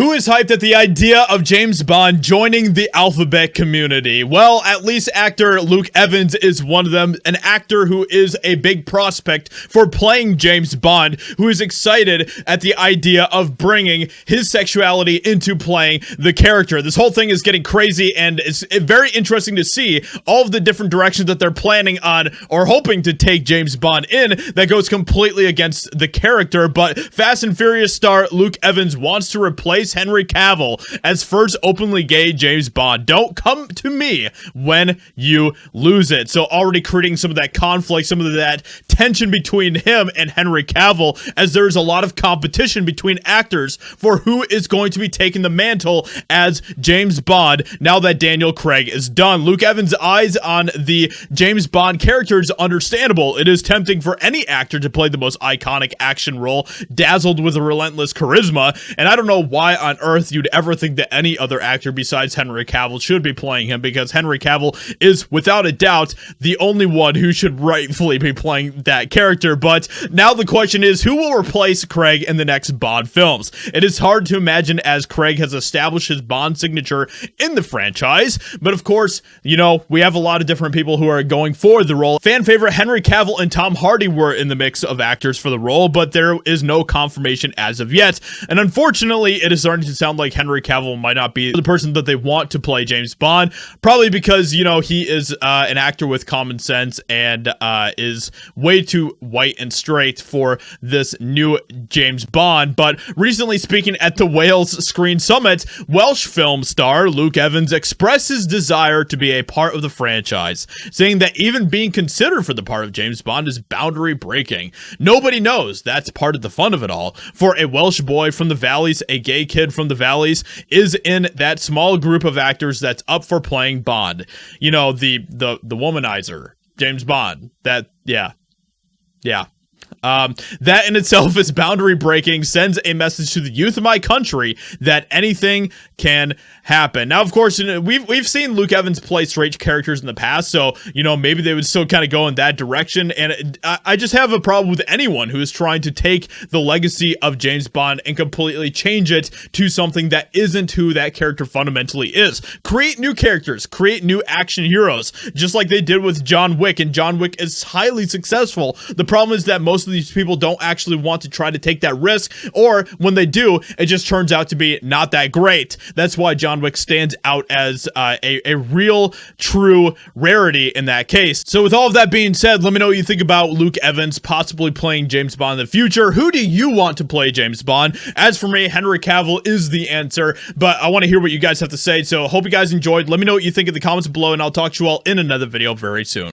Who is hyped at the idea of James Bond joining the alphabet community? Well, at least actor Luke Evans is one of them, an actor who is a big prospect for playing James Bond, who is excited at the idea of bringing his sexuality into playing the character. This whole thing is getting crazy, and it's very interesting to see all of the different directions that they're planning on or hoping to take James Bond in that goes completely against the character. But Fast and Furious star Luke Evans wants to replace Henry Cavill as first openly gay James Bond. Don't come to me when you lose it. So already creating some of that conflict, some of that tension between him and Henry Cavill, as there's a lot of competition between actors for who is going to be taking the mantle as James Bond now that Daniel Craig is done. Luke Evans' eyes on the James Bond character is understandable. It is tempting for any actor to play the most iconic action role, dazzled with a relentless charisma, and I don't know why on earth you'd ever think that any other actor besides Henry Cavill should be playing him, because Henry Cavill is without a doubt the only one who should rightfully be playing that character. But now the question is, who will replace Craig in the next Bond films? It is hard to imagine, as Craig has established his Bond signature in the franchise, but of course, you know, we have a lot of different people who are going for the role. Fan favorite Henry Cavill and Tom Hardy were in the mix of actors for the role, but there is no confirmation as of yet, and unfortunately it is starting to sound like Henry Cavill might not be the person that they want to play James Bond, probably because, you know, he is an actor with common sense and is way too white and straight for this new James Bond. But recently speaking at the Wales Screen Summit, Welsh film star Luke Evans expressed his desire to be a part of the franchise, saying that even being considered for the part of James Bond is boundary breaking. Nobody knows, that's part of the fun of it all. For a Welsh boy from the valleys, a gay kid from the valleys is in that small group of actors that's up for playing Bond. You know, the womanizer, James Bond. That, yeah. That in itself is boundary breaking, sends a message to the youth of my country that anything can happen. Now, of course, you know, we've seen Luke Evans play straight characters in the past, so, you know, maybe they would still kind of go in that direction. And I just have a problem with anyone who is trying to take the legacy of James Bond and completely change it to something that isn't who that character fundamentally is. Create new characters, create new action heroes, just like they did with John Wick, and John Wick is highly successful. The problem is that most of these people don't actually want to try to take that risk, or when they do, it just turns out to be not that great. That's why John Wick stands out as a real, true rarity in that case. So with all of that being said, let me know what you think about Luke Evans possibly playing James Bond in the future. Who do you want to play James Bond? As for me, Henry Cavill is the answer, but I want to hear what you guys have to say, so hope you guys enjoyed. Let me know what you think in the comments below, and I'll talk to you all in another video very soon.